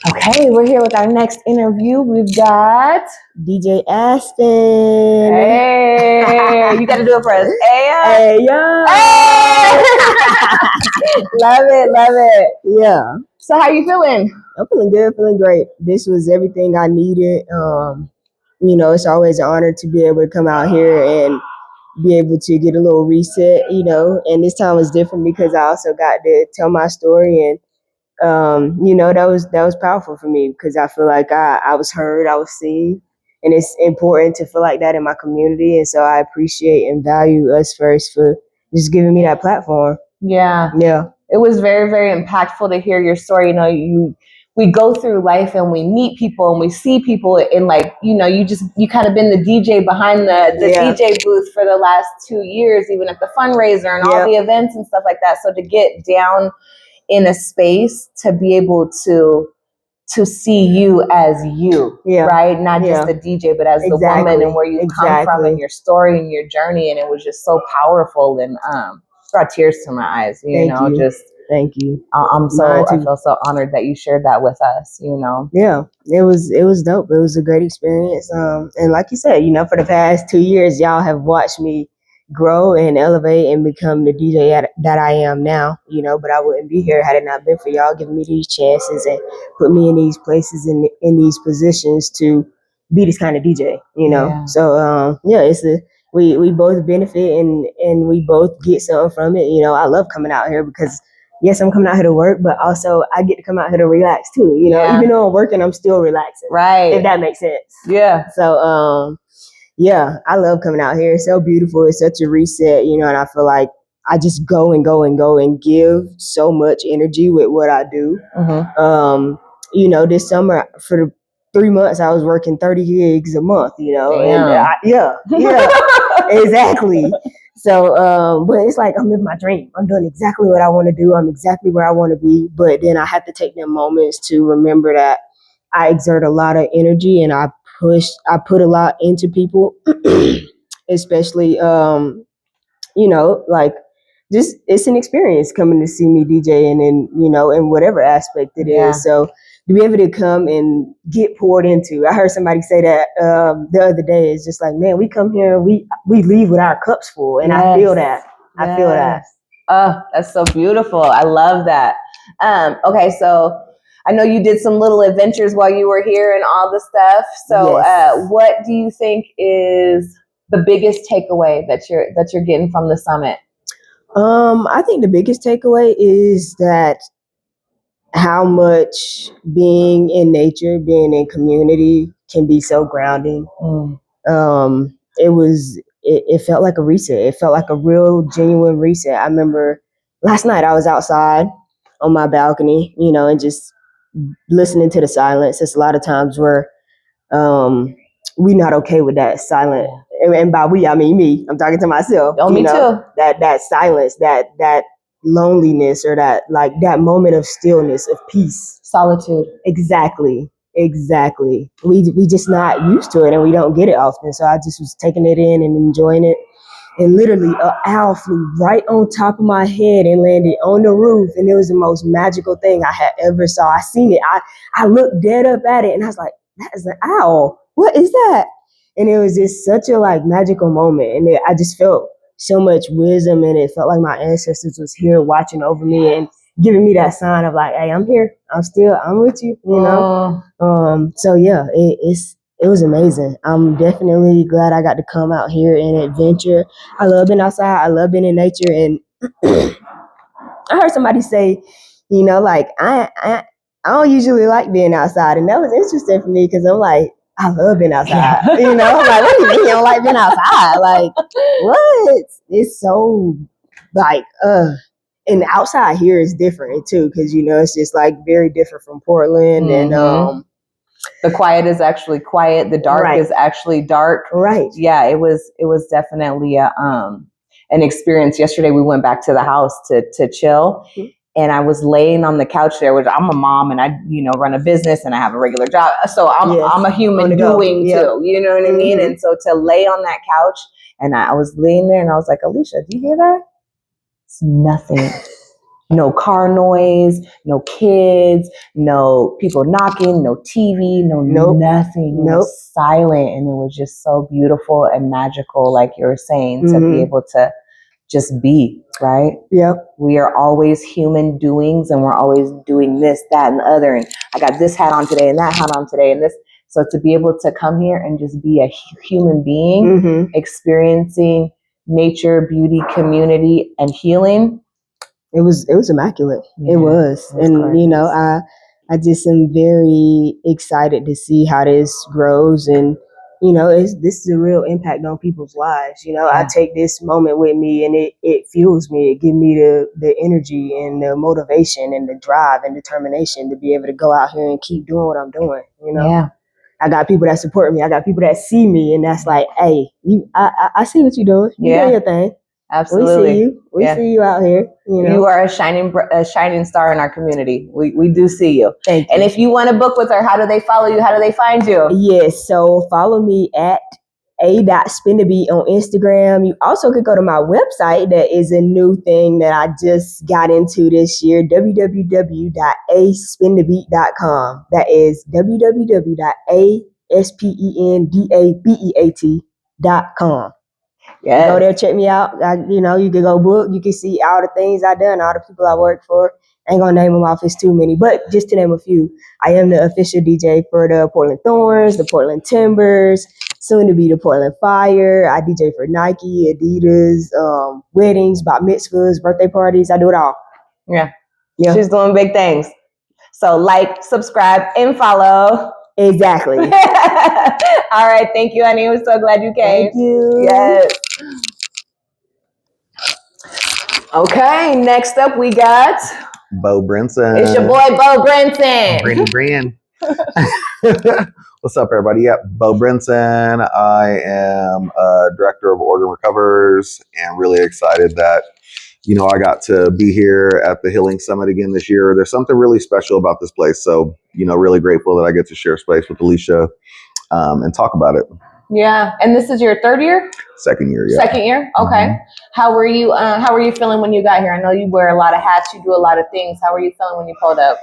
Okay, we're here with our next interview. We've got DJ Aspen. Hey, you got to do it for us. Hey, yo. Hey. Love it. Yeah. So how you feeling? I'm feeling good, feeling great. This was everything I needed. It's always an honor to be able to come out here and be able to get a little reset, and this time was different because I also got to tell my story, and that was powerful for me because I feel like I was heard, I was seen, and it's important to feel like that in my community. And so I appreciate and value us first for just giving me that platform. Yeah. It was very, very impactful to hear your story. We go through life and we meet people and we see people in you kind of been the DJ behind the DJ booth for the last 2 years, even at the fundraiser and all the events and stuff like that. So to get down in a space to be able to see you as you, right? Not just the DJ, but as the woman and where you come from and your story and your journey. And it was just so powerful and brought tears to my eyes, Thank you. I feel so honored that you shared that with us, Yeah, it was dope. It was a great experience. And like you said, for the past 2 years, y'all have watched me grow and elevate and become the DJ that I am now, but I wouldn't be here had it not been for y'all giving me these chances and put me in these places and in these positions to be this kind of DJ, So we both benefit and we both get something from it. I love coming out here because yes, I'm coming out here to work, but also I get to come out here to relax too. Even though I'm working, I'm still relaxing. Right. If that makes sense. Yeah. So I love coming out here. It's so beautiful. It's such a reset, and I feel like I just go and give so much energy with what I do. Mm-hmm. This summer for the 3 months I was working 30 gigs a month, Damn. and exactly. So, but it's like I'm living my dream. I'm doing exactly what I want to do. I'm exactly where I want to be. But then I have to take them moments to remember that I exert a lot of energy and I put a lot into people, especially, like just it's an experience coming to see me DJ and then, in whatever aspect it is. So to be able to come and get poured into. I heard somebody say that the other day. It's just like, man, we come here and we leave with our cups full. And I feel that. I feel that. Oh, that's so beautiful. I love that. Okay, so I know you did some little adventures while you were here and all the stuff. So what do you think is the biggest takeaway that you're getting from the summit? I think the biggest takeaway is that how much being in nature, being in community can be so grounding. It felt like a reset. It felt like a real genuine reset. I remember last night I was outside on my balcony, and just listening to the silence. It's a lot of times where we not okay with that silent. And by we, I mean me. I'm talking to myself. Oh, me too. That silence, that loneliness, or that moment of stillness, of peace, solitude. Exactly. We just not used to it, and we don't get it often. So I just was taking it in and enjoying it. And literally, an owl flew right on top of my head and landed on the roof, and it was the most magical thing I had ever saw. I seen it. I looked dead up at it, and I was like, "That is an owl. What is that?" And it was just such a magical moment, and I just felt so much wisdom, and it felt like my ancestors was here watching over me and giving me that sign of like, "Hey, I'm here. I'm with you." So yeah, it was amazing. I'm definitely glad I got to come out here and adventure. I love being outside. I love being in nature, and I heard somebody say, I don't usually like being outside, and that was interesting for me because I'm like, I love being outside. I'm like, what do you mean you don't like being outside? Like, what? It's so and outside here is different too, because it's just very different from Portland. Mm-hmm. And the quiet is actually quiet. The dark is actually dark. Right. Yeah, it was definitely an experience. Yesterday we went back to the house to chill. Mm-hmm. And I was laying on the couch there, which I'm a mom and I, run a business and I have a regular job. So I'm a human doing too, you know what I mean? And so to lay on that couch and I was laying there and I was like, Alicia, do you hear that? It's nothing. no car noise, no kids, no people knocking, no TV, nothing. It was silent, and it was just so beautiful and magical, like you were saying, to be able to just be, right? Yep. We are always human doings, and we're always doing this, that, and the other. And I got this hat on today and that hat on today and this. So to be able to come here and just be a human being, experiencing nature, beauty, community, and healing. It was immaculate. Yeah, it was. And gorgeous. you know, I just am very excited to see how this grows, and you know, this is a real impact on people's lives. You know, I take this moment with me, and it fuels me. It gives me the energy and the motivation and the drive and determination to be able to go out here and keep doing what I'm doing. You know, I got people that support me. I got people that see me, and that's like, hey, I see what you're doing. You're doing your thing. Absolutely. We see you. We see you out here. You know? You are a shining star in our community. We do see you. Thank you. And if you want to book with her, how do they follow you? How do they find you? Yes. So follow me at a.spinthebeat on Instagram. You also could go to my website. That is a new thing that I just got into this year, www.aspinthebeat.com. That is www.aspinthebeat.com. Yes. Go there, check me out. You know, you can go book. You can see all the things I've done, all the people I work for. I ain't gonna name them off, it's too many, but just to name a few, I am the official DJ for the Portland Thorns, the Portland Timbers, soon to be the Portland Fire. I DJ for Nike, Adidas, weddings, bat mitzvahs, birthday parties. I do it all. Yeah. She's doing big things. So like, subscribe, and follow. Exactly. All right. Thank you, honey. We're so glad you came. Thank you. Yes. Okay. Next up, we got Bo Brinson. It's your boy, Bo Brinson. Brand. What's up, everybody? Yep, Bo Brinson. I am a director of Organ Recovers, and really excited that, you know, I got to be here at the Healing Summit again this year. There's something really special about this place. So, you know, really grateful that I get to share space with Alicia and talk about it. Yeah. And this is your third year? Second year, yeah. Second year? Okay. How were you feeling when you got here? I know you wear a lot of hats, you do a lot of things. How were you feeling when you pulled up?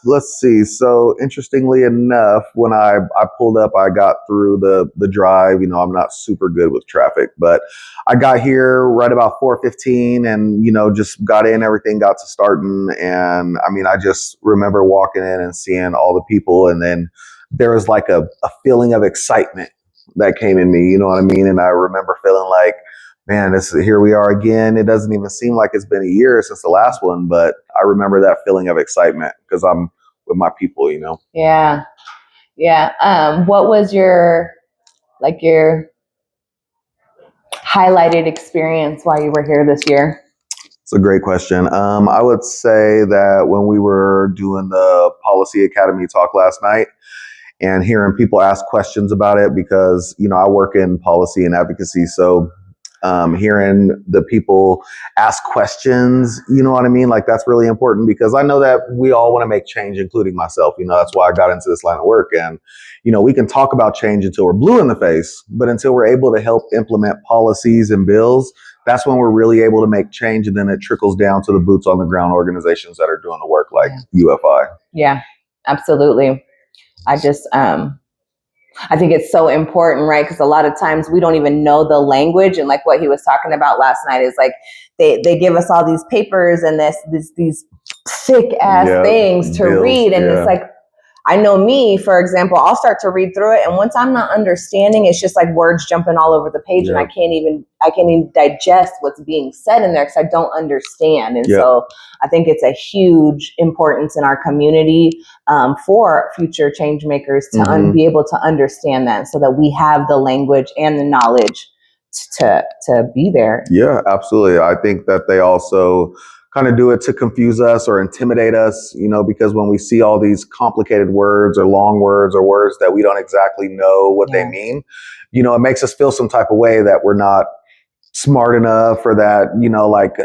Let's see. So interestingly enough, when I pulled up, I got through the drive. You know, I'm not super good with traffic, but I got here right about 4:15, and you know, just got in. Everything got to starting, and I mean, I just remember walking in and seeing all the people, and then there was like a feeling of excitement that came in me. You know what I mean? And I remember feeling like, man, here we are again. It doesn't even seem like it's been a year since the last one, but I remember that feeling of excitement because I'm with my people, you know? Yeah. Yeah. What was your highlighted experience while you were here this year? It's a great question. I would say that when we were doing the Policy Academy talk last night, and hearing people ask questions about it, because, you know, I work in policy and advocacy. So hearing the people ask questions, you know what I mean? Like, that's really important, because I know that we all want to make change, including myself. You know, that's why I got into this line of work. And, you know, we can talk about change until we're blue in the face, but until we're able to help implement policies and bills, that's when we're really able to make change. And then it trickles down to the boots on the ground organizations that are doing the work, like UFI. Yeah, absolutely. I just, I think it's so important, right? Because a lot of times we don't even know the language. And like what he was talking about last night is like, they give us all these papers and these thick ass things to read. And it's like, I know me, for example, I'll start to read through it, and once I'm not understanding, it's just like words jumping all over the page, and I can't even digest what's being said in there because I don't understand. And so I think it's a huge importance in our community for future change makers to be able to understand that, so that we have the language and the knowledge to be there. Yeah, absolutely. I think that they also kind of do it to confuse us or intimidate us, you know, because when we see all these complicated words or long words or words that we don't exactly know what they mean, you know, it makes us feel some type of way that we're not smart enough, or that, you know, like,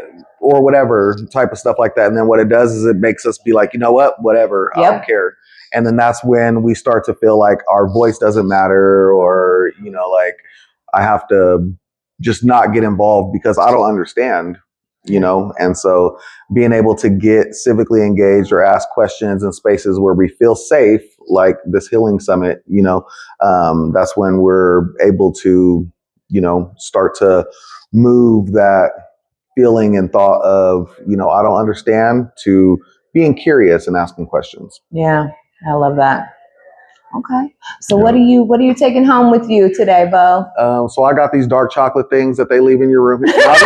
or whatever type of stuff like that. And then what it does is it makes us be like, you know what, whatever, I don't care. And then that's when we start to feel like our voice doesn't matter, or, you know, like, I have to just not get involved because I don't understand. you know? And so being able to get civically engaged or ask questions in spaces where we feel safe, like this healing summit, you know, that's when we're able to, you know, start to move that feeling and thought of, you know, I don't understand, to being curious and asking questions. Yeah, I love that. Okay. So Yeah. what are you taking home with you today, Bo? So I got these dark chocolate things that they leave in your room. Yes,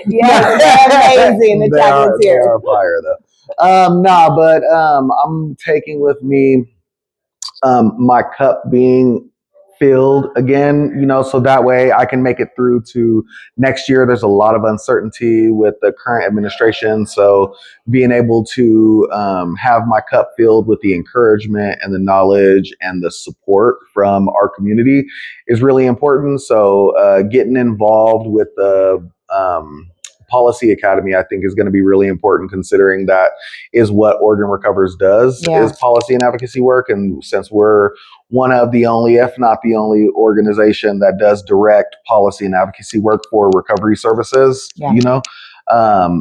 they're amazing. The chocolate's They here. are fire though. But I'm taking with me my cup being filled again, you know, so that way I can make it through to next year. There's a lot of uncertainty with the current administration. So being able to have my cup filled with the encouragement and the knowledge and the support from our community is really important. So getting involved with the Policy Academy, I think, is going to be really important, considering that is what Oregon Recovers does, is policy and advocacy work. And since we're one of the only, if not the only, organization that does direct policy and advocacy work for recovery services, you know,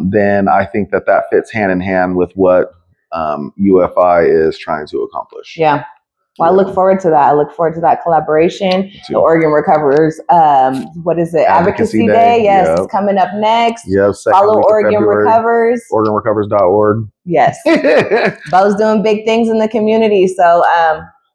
then I think that that fits hand in hand with what UFI is trying to accomplish. Yeah. Well, I look forward to that. I look forward to that collaboration. The Oregon Recovers, what is it? Advocacy Day. Yes, it's coming up next. Follow Oregon Recovers. OregonRecovers.org. Yes. Bo's doing big things in the community. So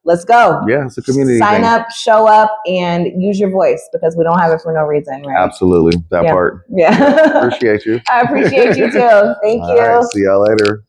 let's go. Yeah, it's a community Sign thing. up, show up, and use your voice, because we don't have it for no reason, right? Absolutely. That part. Yeah. Appreciate you. I appreciate you too. Thank you. All right, see y'all later.